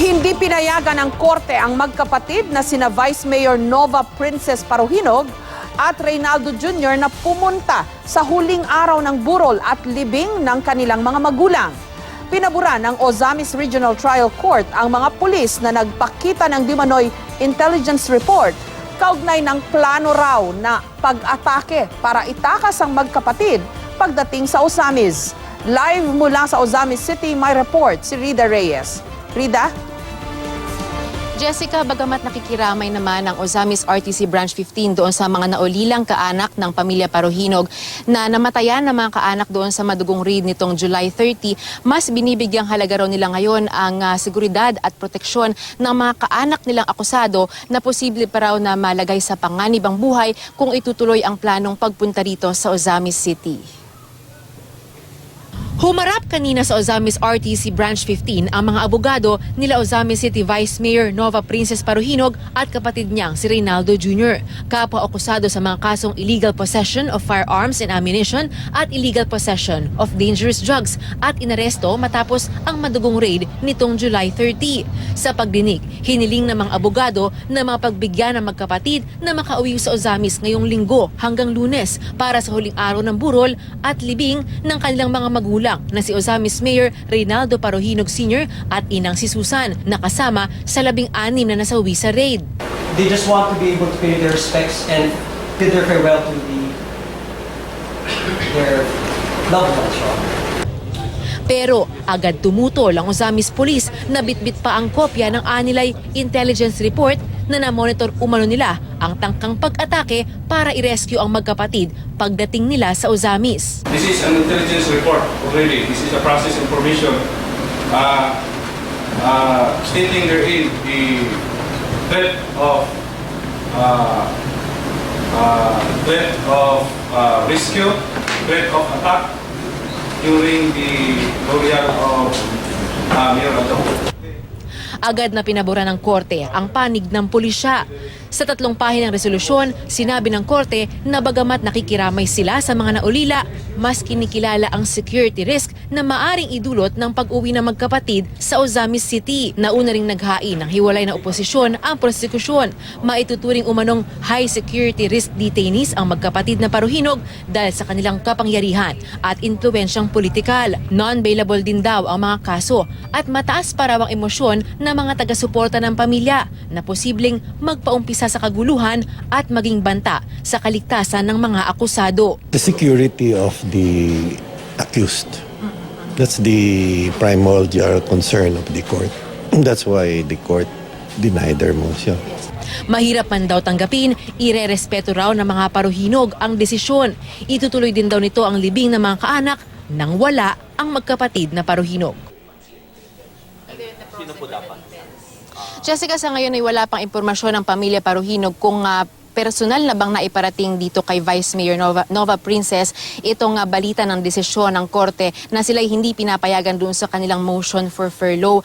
Hindi pinayagan ng korte ang magkapatid na sina Vice Mayor Nova Princess Paruhinog at Reynaldo Jr. na pumunta sa huling araw ng burol at libing ng kanilang mga magulang. Pinabura ng Ozamis Regional Trial Court ang mga pulis na nagpakita ng dimanoy intelligence report kaugnay ng plano raw na pag-atake para itakas ang magkapatid pagdating sa Ozamis. Live mula sa Ozamis City, may report si Rida Reyes. Rida? Jessica, bagamat nakikiramay naman ang Ozamis RTC Branch 15 doon sa mga naulilang kaanak ng pamilya Paruhinog na namatayan ng mga kaanak doon sa madugong raid nitong July 30, mas binibigyang halaga raw nila ngayon ang seguridad at proteksyon ng mga kaanak nilang akusado na posible pa raw na malagay sa panganib ang buhay kung itutuloy ang planong pagpunta rito sa Ozamis City. Humarap kanina sa Ozamis RTC Branch 15 ang mga abogado nila Ozamis City Vice Mayor Nova Princess Paruhinog at kapatid niyang si Reynaldo Jr. Kapwa-akusado sa mga kasong illegal possession of firearms and ammunition at illegal possession of dangerous drugs at inaresto matapos ang madugong raid nitong July 30. Sa pagdinig, hiniling ng mga abogado na mapagbigyan ng magkapatid na makauwi sa Ozamis ngayong linggo hanggang Lunes para sa huling araw ng burol at libing ng kanilang mga magulang na si Ozamis Mayor Reynaldo Paruhinog Sr. at inang si Susan na kasama sa 16 na nasawi sa raid. They just want to be able to pay their respects and bid their farewell to their loved ones. Pero agad tumutol ang Ozamis Police na bitbit pa ang kopya ng anilay intelligence report na na-monitor umano nila ang tangkang pag-atake para i-rescue ang magkapatid pagdating nila sa Ozamis. This is an intelligence report already. This is a process information stating therein the threat of rescue, threat of attack during the burial of Mayor Adolfo. Agad na pinabura ng korte ang panig ng pulisya. Sa 3 pahinang resolusyon, sinabi ng korte na bagamat nakikiramay sila sa mga naulila, mas kinikilala ang security risk na maaring idulot ng pag-uwi ng magkapatid sa Ozamis City. Nauna ring naghain ng hiwalay na oposisyon ang prosekusyon. Maituturing umanong high security risk detainees ang magkapatid na Paruhinog dahil sa kanilang kapangyarihan at impluwensyang politikal. Non-bailable din daw ang mga kaso at mataas pa raw ang emosyon ng mga taga-suporta ng pamilya na posibleng magpaumpisa sa kaguluhan at maging banta sa kaligtasan ng mga akusado. The security of the accused, that's the primordial concern of the court. That's why the court denied their motion. Mahirap man daw tanggapin, irerespeto raw ng mga Paruhinog ang desisyon. Itutuloy din daw nito ang libing ng mga kaanak nang wala ang magkapatid na Paruhinog. Sino po dapat? Jessica, sa ngayon ay wala pang impormasyon ng pamilya Paruhinog kung personal na bang naiparating dito kay Vice Mayor Nova Princess itong balita ng desisyon ng korte na sila'y hindi pinapayagan doon sa kanilang motion for furlough.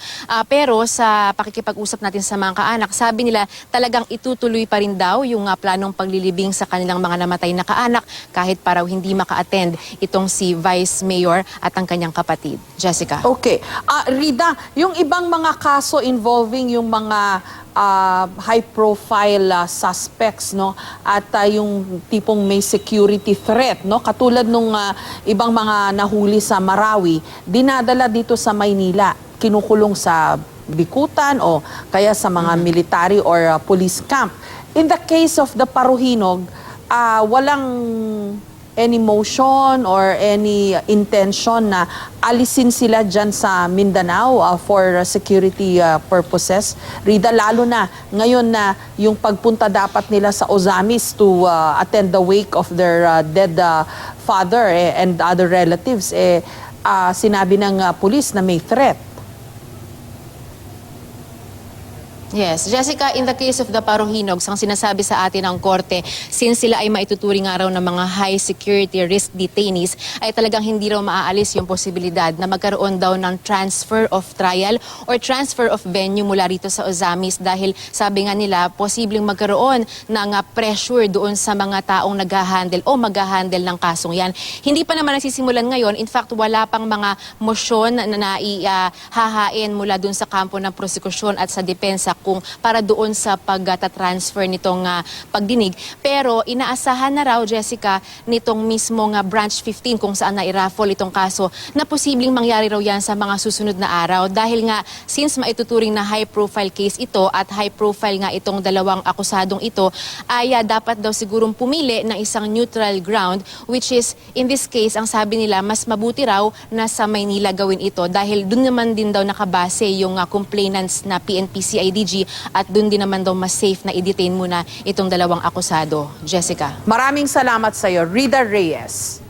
Pero sa pakikipag-usap natin sa mga kaanak, sabi nila talagang itutuloy pa rin daw yung planong paglilibing sa kanilang mga namatay na kaanak kahit paraw hindi maka-attend itong si Vice Mayor at ang kanyang kapatid. Jessica. Okay. Rida, yung ibang mga kaso involving yung mga high-profile suspects, no, at yung tipong may security threat, no, katulad nung ibang mga nahuli sa Marawi, dinadala dito sa Maynila, kinukulong sa Bikutan o kaya sa mga military or police camp. In the case of the Paruhinog, walang any motion or any intention na alisin sila dyan sa Mindanao for security purposes. Rida, lalo na ngayon na yung pagpunta dapat nila sa Ozamis to attend the wake of their dead father and other relatives, sinabi ng pulis na may threat. Yes. Jessica, in the case of the Parohinogs, ang sinasabi sa atin ng korte, since sila ay maituturing nga raw ng mga high security risk detainees, ay talagang hindi raw maaalis yung posibilidad na magkaroon daw ng transfer of trial or transfer of venue mula rito sa Ozamis dahil sabi nga nila, posibleng magkaroon ng pressure doon sa mga taong nag-handle o mag-handle ng kasong yan. Hindi pa naman nagsisimulan ngayon. In fact, wala pang mga motion na naihahain mula doon sa kampo ng prosekusyon at sa depensa kung para doon sa pagtatransfer nitong pagdinig. Pero inaasahan na raw, Jessica, nitong mismong branch 15 kung saan na-raffle itong kaso na posibleng mangyari raw yan sa mga susunod na araw dahil nga since maituturing na high profile case ito at high profile nga itong dalawang akusadong ito ay dapat daw sigurong pumili ng isang neutral ground which is in this case ang sabi nila mas mabuti raw na sa Maynila gawin ito dahil doon naman din daw nakabase yung complainants na PNP CIDG at doon din naman daw mas safe na i-detain muna itong dalawang akusado. Jessica. Maraming salamat sa iyo, Rida Reyes.